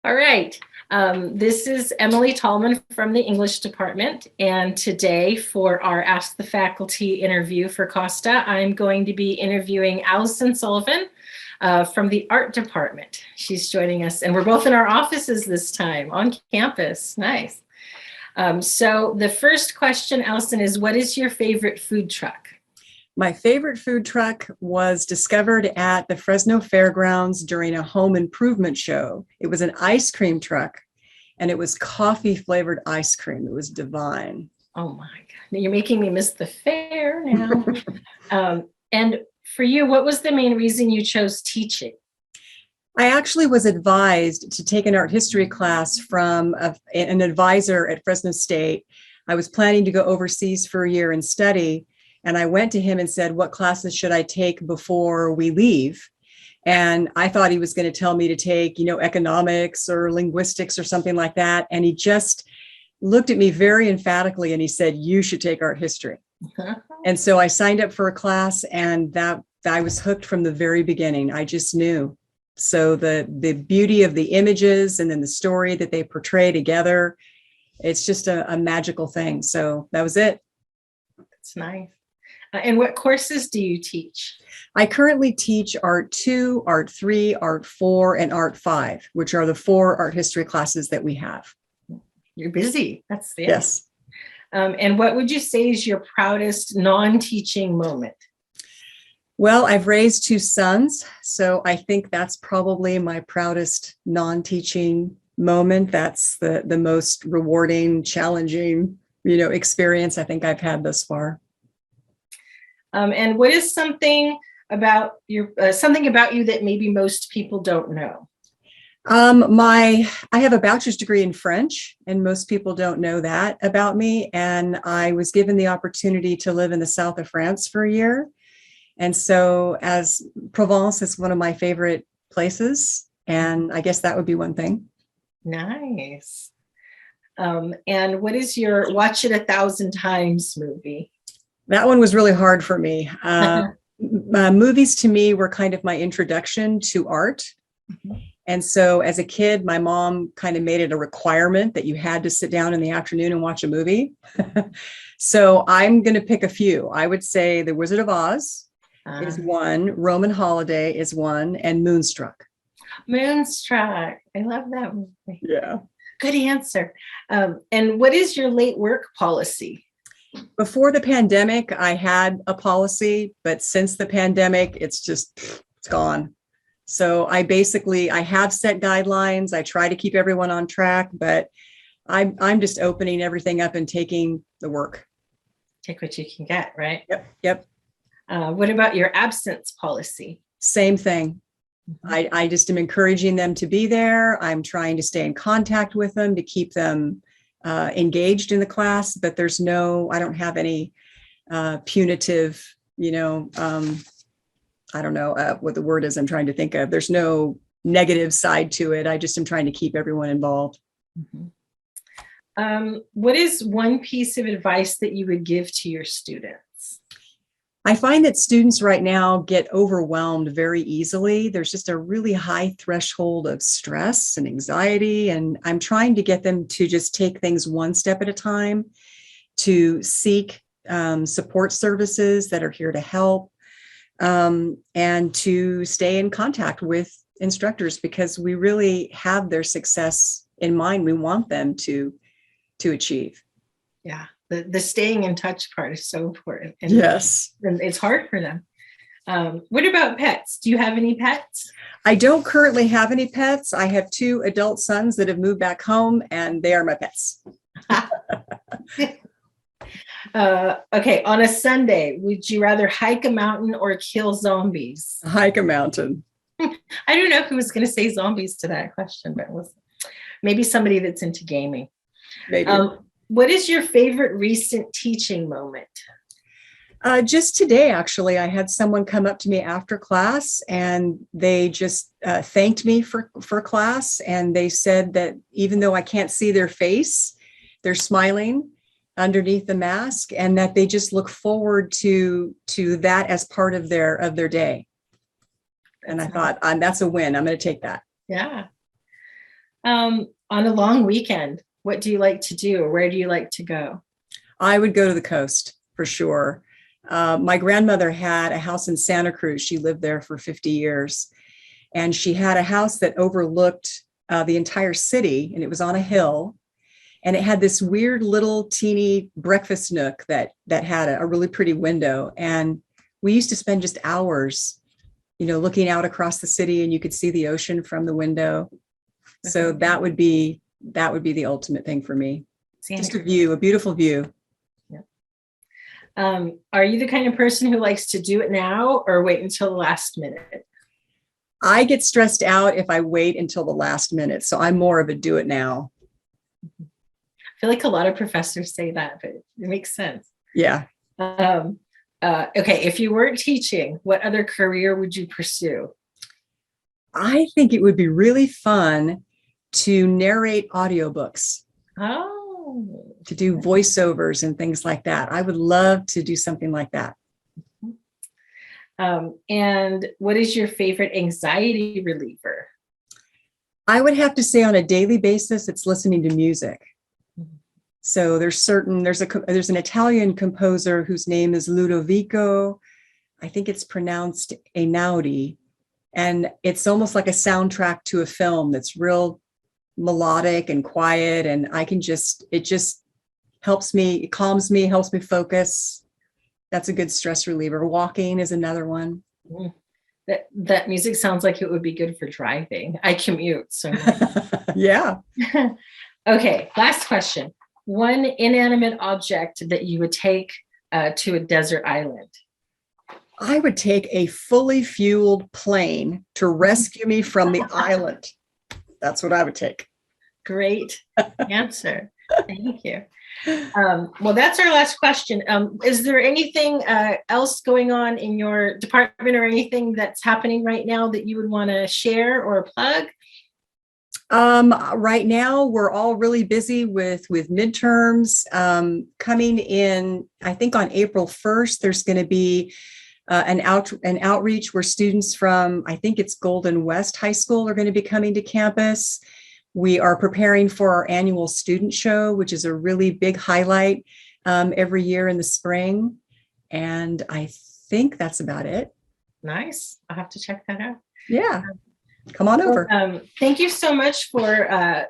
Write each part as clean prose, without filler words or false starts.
All right. This is Emily Tallman from the English department. And today for our Ask the Faculty interview for Costa, I'm going to be interviewing Allyson Sullivan from the art department. She's joining us and we're both in our offices this time on campus. Nice. So the first question, Allyson, is what is your favorite food truck? My favorite food truck was discovered at the Fresno Fairgrounds during a home improvement show. It was an ice cream truck, and it was coffee flavored ice cream. It was divine. Oh my God, you're making me miss the fair now. And for you, what was the main reason you chose teaching? I actually was advised to take an art history class from an advisor at Fresno State. I was planning to go overseas for a year and study. And I went to him and said, what classes should I take before we leave? And I thought he was going to tell me to take, economics or linguistics or something like that. And he just looked at me very emphatically and he said, you should take art history. And so I signed up for a class, and that I was hooked from the very beginning. I just knew. So the beauty of the images and then the story that they portray together, it's just a magical thing. So that was it. That's nice. And what courses do you teach? I currently teach Art 2, Art 3, Art 4, and Art 5, which are the 4 art history classes that we have. You're busy. That's the Yes. And what would you say is your proudest non-teaching moment? Well, I've raised 2 sons, so I think that's probably my proudest non-teaching moment. That's the most rewarding, challenging, experience I think I've had thus far. And what is something about you that maybe most people don't know? I have a bachelor's degree in French, and most people don't know that about me. And I was given the opportunity to live in the south of France for a year. And so as Provence is one of my favorite places, and I guess that would be one thing. Nice. And what is your watch it 1,000 times movie? That one was really hard for me. Movies to me were kind of my introduction to art. Mm-hmm. And so as a kid, my mom kind of made it a requirement that you had to sit down in the afternoon and watch a movie. So I'm going to pick a few. I would say The Wizard of Oz is one, Roman Holiday is one, and Moonstruck. Moonstruck. I love that movie. Yeah. Good answer. And what is your late work policy? Before the pandemic, I had a policy, but since the pandemic, it's gone. So I have set guidelines. I try to keep everyone on track, but I'm just opening everything up and taking the work. Take what you can get, right? Yep. What about your absence policy? Same thing. Mm-hmm. I just am encouraging them to be there. I'm trying to stay in contact with them to keep them engaged in the class, but I don't have any punitive, I don't know what the word is I'm trying to think of. There's no negative side to it. I just am trying to keep everyone involved. Mm-hmm. What is one piece of advice that you would give to your students? I find that students right now get overwhelmed very easily. There's just a really high threshold of stress and anxiety, and I'm trying to get them to just take things one step at a time, to seek support services that are here to help, and to stay in contact with instructors because we really have their success in mind. We want them to achieve. Yeah. The staying in touch part is so important. And yes. And it's hard for them. What about pets? Do you have any pets? I don't currently have any pets. I have 2 adult sons that have moved back home, and they are my pets. Okay. On a Sunday, would you rather hike a mountain or kill zombies? Hike a mountain. I don't know who was going to say zombies to that question, but maybe somebody that's into gaming. Maybe. What is your favorite recent teaching moment? Just today, actually, I had someone come up to me after class, and they just thanked me for class. And they said that even though I can't see their face, they're smiling underneath the mask, and that they just look forward to that as part of their day. And I thought, that's a win. I'm going to take that. Yeah. On a long weekend, what do you like to do, or where do you like to go? I would go to the coast for sure. My grandmother had a house in Santa Cruz. She lived there for 50 years. And she had a house that overlooked the entire city, and it was on a hill. And it had this weird little teeny breakfast nook that had a really pretty window. And we used to spend just hours, looking out across the city, and you could see the ocean from the window. So that would be the ultimate thing for me. Just a beautiful view. Yeah. Are you the kind of person who likes to do it now or wait until the last minute? I get stressed out if I wait until the last minute. So I'm more of a do it now. I feel like a lot of professors say that, but it makes sense. Yeah. Okay. If you weren't teaching, what other career would you pursue? I think it would be really fun to narrate audiobooks. Oh. To do voiceovers and things like that. I would love to do something like that. And what is your favorite anxiety reliever? I would have to say on a daily basis, it's listening to music. So there's an Italian composer whose name is Ludovico. I think it's pronounced Einaudi. And it's almost like a soundtrack to a film that's real melodic and quiet. And it just helps me, it calms me, helps me focus. That's a good stress reliever. Walking is another one. That music sounds like it would be good for driving. I commute, so. Yeah. Okay, last question. One inanimate object that you would take to a desert island. I would take a fully fueled plane to rescue me from the island. That's what I would take. Great answer. Thank you. Well, that's our last question. Is there anything else going on in your department or anything that's happening right now that you would want to share or plug? Right now, we're all really busy with midterms coming in. I think on April 1st, there's going to be an outreach where students from, I think it's Golden West High School, are going to be coming to campus. We are preparing for our annual student show, which is a really big highlight every year in the spring. And I think that's about it. Nice. I'll have to check that out. Yeah. Come on over. Thank you so much for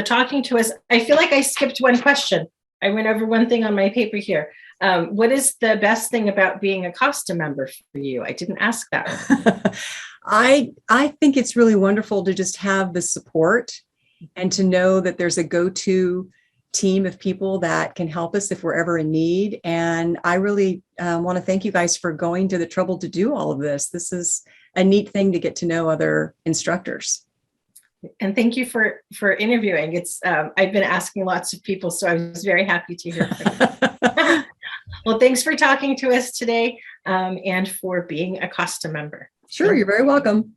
talking to us. I feel like I skipped one question. I went over one thing on my paper here. What is the best thing about being a COSTA member for you? I didn't ask that. I think it's really wonderful to just have the support and to know that there's a go-to team of people that can help us if we're ever in need. And I really want to thank you guys for going to the trouble to do all of this. This is a neat thing to get to know other instructors. And thank you for interviewing. It's I've been asking lots of people, so I was very happy to hear from you. Well, thanks for talking to us today and for being a COSTA member. Sure, you're very welcome.